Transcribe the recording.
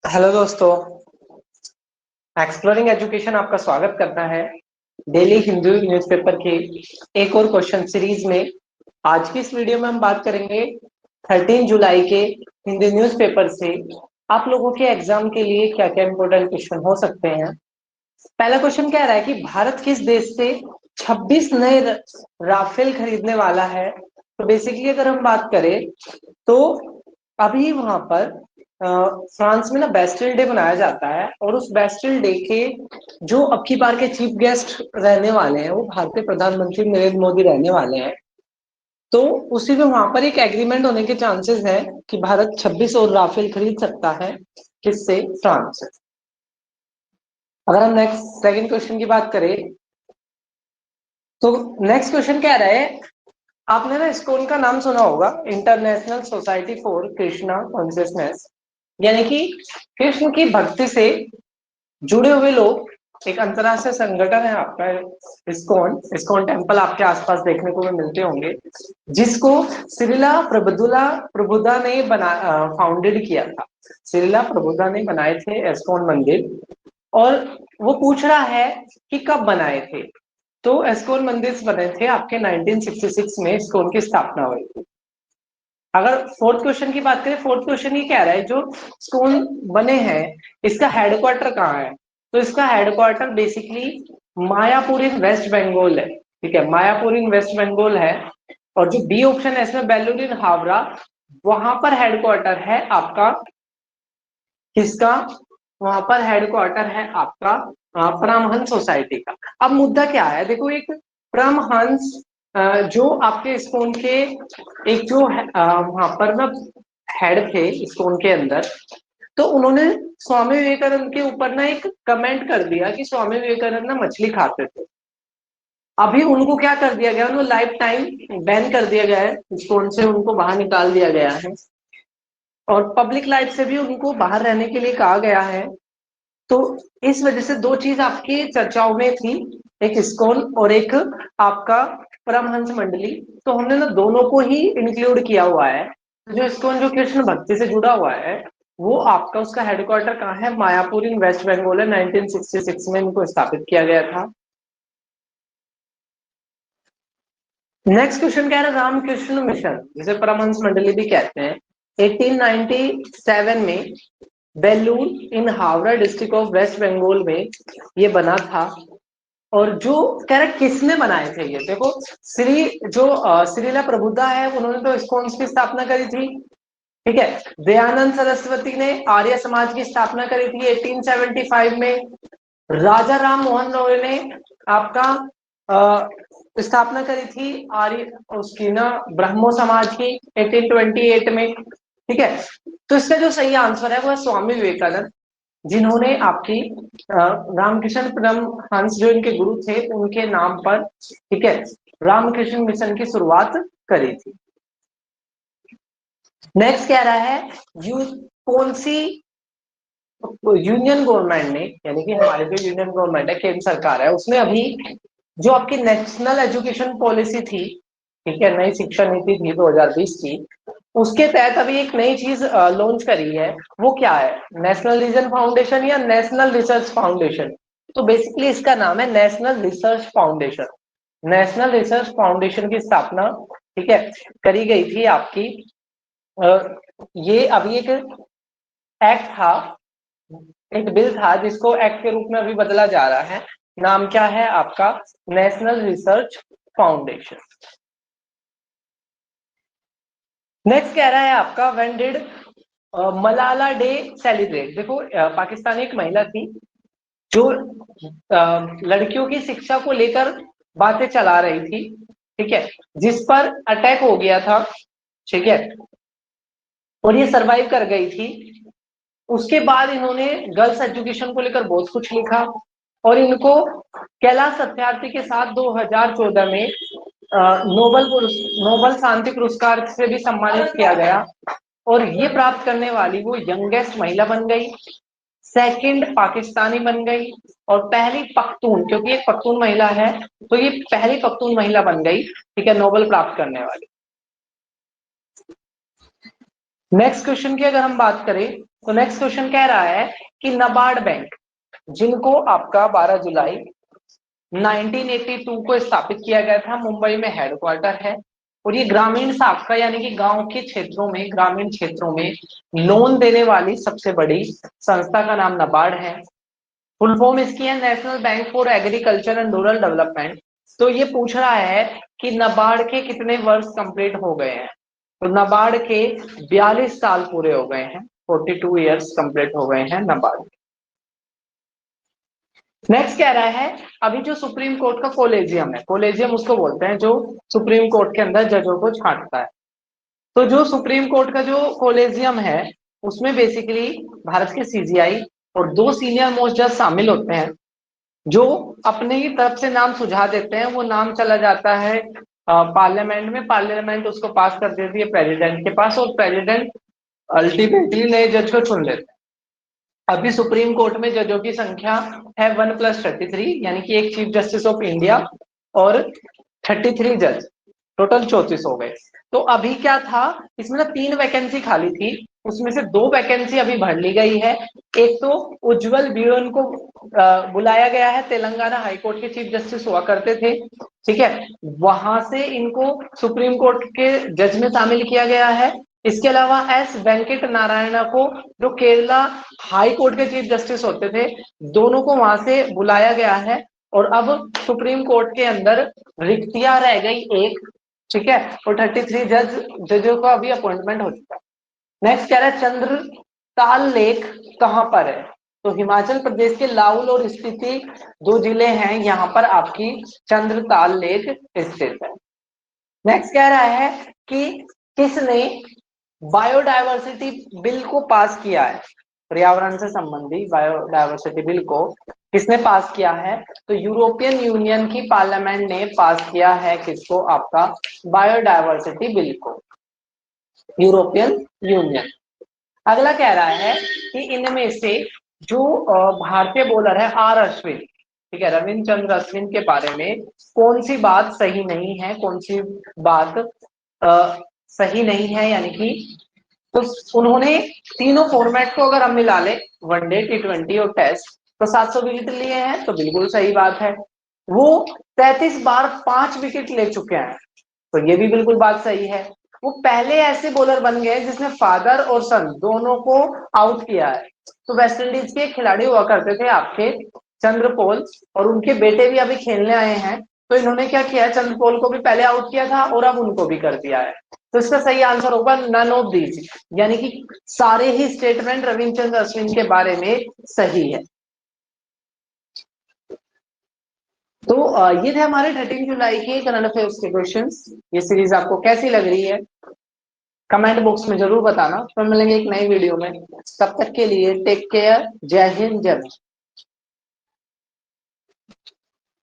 Hello दोस्तों, exploring education आपका स्वागत करता है डेली हिंदू न्यूज़पेपर के एक और क्वेश्चन सीरीज में। आज की इस वीडियो में हम बात करेंगे 13 जुलाई के हिंदी न्यूज़पेपर से आप लोगों के एग्जाम के लिए क्या क्या इंपॉर्टेंट क्वेश्चन हो सकते हैं। पहला क्वेश्चन कह रहा है कि भारत किस देश से 26 नए राफेल खरीदने वाला है। तो बेसिकली अगर हम बात करें तो अभी वहां पर फ्रांस में ना बेस्टिल डे मनाया जाता है और उस बेस्टिल डे के जो अब की बार के चीफ गेस्ट रहने वाले हैं वो भारतीय प्रधानमंत्री नरेंद्र मोदी रहने वाले हैं। तो उसी में वहां पर एक एग्रीमेंट होने के चांसेस है कि भारत 26 और राफेल खरीद सकता है। किससे? फ्रांस से। अगर हम नेक्स्ट सेकंड क्वेश्चन की बात करें तो नेक्स्ट क्वेश्चन कह रहा है, आपने ना इसको उनका नाम सुना होगा, international society for Krishna consciousness, यानी कि कृष्ण की भक्ति से जुड़े हुए लोग। एक अंतरराष्ट्रीय संगठन है आपका इस्कॉन। इस्कॉन टेम्पल आपके आसपास देखने को भी मिलते होंगे, जिसको श्रीला प्रभुदा ने फाउंडेड किया था। श्रीला प्रभुदा ने बनाए थे इस्कॉन मंदिर, और वो पूछ रहा है कि कब बनाए थे। तो इस्कॉन मंदिर बने थे आपके 1966 में इस्कॉन की स्थापना हुई थी। अगर फोर्थ क्वेश्चन की बात करें, फोर्थ क्वेश्चन ये कह रहा है जो स्कूल बने हैं इसका हेडक्वार्टर कहाँ है। तो इसका हेडक्वार्टर बेसिकली मायापुर इन वेस्ट बंगाल है। ठीक है, मायापुर इन वेस्ट बंगाल है। और जो बी ऑप्शन है इसमें बेलूर इन हावड़ा, वहां पर हेडक्वार्टर है आपका किसका? वहां पर हेडक्वार्टर है आपका परमहंस सोसाइटी का। अब मुद्दा क्या है, देखो एक परमहंस जो आपके इस्कॉन के एक जो वहां पर ना हेड थे इस्कॉन के अंदर, तो उन्होंने स्वामी विवेकानंद के ऊपर ना एक कमेंट कर दिया कि स्वामी विवेकानंद ना मछली खाते थे। अभी उनको क्या कर दिया गया, उनको लाइफ टाइम बैन कर दिया गया है, इस्कॉन से उनको बाहर निकाल दिया गया है और पब्लिक लाइफ से भी उनको बाहर रहने के लिए कहा गया है। तो इस वजह से दो चीज आपकी चर्चाओं में थी, एक इस्कॉन और एक आपका परमहंस मंडली। तो हमने ना दोनों को ही इंक्लूड किया हुआ है। जो इस्कॉन जो कृष्ण भक्ति से जुड़ा हुआ है वो आपका उसका हेडक्वार्टर कहाँ है? मायापुर इन वेस्ट बंगाल है। 1966 में इनको स्थापित किया गया था। नेक्स्ट क्वेश्चन कह रहा है रामकृष्ण मिशन, जिसे परमहंस मंडली भी कहते हैं, 1897 में Belur in Howrah district of West Bengal में ये बना था। और जो कह रहे किसने बनाए थे ये, देखो श्रीला प्रभुदा है उन्होंने तो इस्कॉन की स्थापना करी थी। ठीक है, दयानंद सरस्वती ने आर्य समाज की स्थापना करी थी 1875 में। राजा राम मोहन रॉय ने आपका स्थापना करी थी आर्य उसकी ना ब्रह्मो समाज की 1828 में। ठीक है, तो इसका जो सही आंसर है वो है स्वामी विवेकानंद, जिन्होंने आपकी रामकृष्ण परमहंस जो इनके गुरु थे उनके नाम पर, ठीक है, रामकृष्ण मिशन की शुरुआत करी थी। नेक्स्ट कह रहा है कौन सी यूनियन गवर्नमेंट ने, यानी कि हमारे जो यूनियन गवर्नमेंट है, केंद्र सरकार है, उसने अभी जो आपकी नेशनल एजुकेशन पॉलिसी थी, ठीक है, नई शिक्षा नीति थी 2020 की, उसके तहत अभी एक नई चीज लॉन्च करी है। वो क्या है? नेशनल रीजन फाउंडेशन या नेशनल रिसर्च फाउंडेशन। तो बेसिकली इसका नाम है national research foundation. National research foundation की स्थापना, ठीक है, करी गई थी आपकी। ये अभी एक एक्ट था, एक बिल था जिसको एक्ट के रूप में अभी बदला जा रहा है। नाम क्या है आपका? National research foundation. नेक्स्ट कह रहा है आपका when did Malala day celebrate. देखो पाकिस्तानी एक महिला थी जो लड़कियों की शिक्षा को लेकर बातें चला रही थी, ठीक है, जिस पर अटैक हो गया था, ठीक है, और ये सरवाइव कर गई थी। उसके बाद इन्होंने गर्ल्स एजुकेशन को लेकर बहुत कुछ लिखा और इनको कैलाश सत्यार्थी के साथ 2014 में नोबल शांति पुरस्कार से भी सम्मानित किया गया और ये प्राप्त करने वाली वो यंगेस्ट महिला बन गई, सेकंड पाकिस्तानी बन गई और पहली पख्तून, क्योंकि एक पख्तून महिला है तो ये पहली पख्तून महिला बन गई, ठीक है, नोबेल प्राप्त करने वाली। नेक्स्ट क्वेश्चन की अगर हम बात करें तो नेक्स्ट क्वेश्चन कह रहा है कि नाबार्ड बैंक, जिनको आपका 12 जुलाई 1982 को स्थापित किया गया था, मुंबई में हेडक्वार्टर है, और ये ग्रामीण शाखा यानी कि गांव के क्षेत्रों में, ग्रामीण क्षेत्रों में लोन देने वाली सबसे बड़ी संस्था का नाम नाबार्ड है। फुल फॉर्म इसकी है national bank for agriculture and rural development. तो ये पूछ रहा है कि नाबार्ड के कितने वर्ष कंप्लीट हो गए हैं, तो नाबार्ड के 42 साल पूरे हो गए हैं, 42 ईयर्स कंप्लीट हो गए हैं नाबार्ड। नेक्स्ट कह रहा है अभी जो सुप्रीम कोर्ट का कोलेजियम है, कोलेजियम उसको बोलते हैं जो सुप्रीम कोर्ट के अंदर जजों को छांटता है। तो जो सुप्रीम कोर्ट का जो कोलेजियम है उसमें बेसिकली भारत के सीजीआई और 2 सीनियर मोस्ट जज शामिल होते हैं, जो अपने ही तरफ से नाम सुझा देते हैं। वो नाम चला जाता है पार्लियामेंट में, पार्लियामेंट उसको पास कर देती है प्रेसिडेंट के पास, और प्रेसिडेंट अल्टीमेटली नए जज को चुन लेते हैं। अभी सुप्रीम कोर्ट में जजों की संख्या है 1+33, यानी कि एक चीफ जस्टिस ऑफ इंडिया और 33 जज, टोटल 34 हो गए। तो अभी क्या था, इसमें ना 3 वैकेंसी खाली थी, उसमें से 2 वैकेंसी अभी भर ली गई है। एक तो उज्जवल बीरन को बुलाया गया है, तेलंगाना हाईकोर्ट के चीफ जस्टिस हुआ करते थे, ठीक है, वहां से इनको सुप्रीम कोर्ट के जज में शामिल किया गया है। इसके अलावा एस वेंकट नारायण को, जो केरला हाई कोर्ट के चीफ जस्टिस होते थे, दोनों को वहां से बुलाया गया है। और अब सुप्रीम कोर्ट के अंदर रिक्तियां रह गई एक, ठीक है, और 33 जजों का अभी अपॉइंटमेंट हो चुका है। नेक्स्ट कह रहा है चंद्रताल लेक कहां पर है, तो हिमाचल प्रदेश के लाहौल और स्पीति 2 जिले हैं, यहाँ पर आपकी चंद्रताल लेक स्थित है। नेक्स्ट कह रहा है कि किसने बायोडायवर्सिटी बिल को पास किया है, पर्यावरण से संबंधी बायोडायवर्सिटी बिल को किसने पास किया है, तो यूरोपियन यूनियन की पार्लियामेंट ने पास किया है किसको, आपका बायोडायवर्सिटी बिल को, यूरोपियन यूनियन। अगला कह रहा है कि इनमें से जो भारतीय बॉलर है आर अश्विन, ठीक है, रविंद्रचंद्र अश्विन के बारे में कौन सी बात सही नहीं है, कौन सी बात सही नहीं है, यानी कि तो उन्होंने तीनों फॉर्मेट को अगर हम मिला ले, वनडे, T20 और टेस्ट, तो 700 विकेट लिए हैं, तो बिल्कुल सही बात है। वो 33 बार 5 विकेट ले चुके हैं, तो ये भी बिल्कुल बात सही है। वो पहले ऐसे बॉलर बन गए जिसने फादर और सन दोनों को आउट किया है। तो वेस्ट इंडीज के खिलाड़ी हुआ करते थे आपके चंद्रपोल, और उनके बेटे भी अभी खेलने आए हैं, तो इन्होंने क्या किया है, चंद्रपोल को भी पहले आउट किया था और अब उनको भी कर दिया है। तो इसका सही आंसर होगा नन ऑफ दीज, यानी कि सारे ही स्टेटमेंट रविंद्रचंद्र अश्विन के बारे में सही है। तो ये थे हमारे 13 जुलाई के करंट अफेयर्स के क्वेश्चंस। ये सीरीज आपको कैसी लग रही है कमेंट बॉक्स में जरूर बताना। फिर मिलेंगे एक नई वीडियो में, तब तक के लिए टेक केयर, जय हिंद, जय भारत।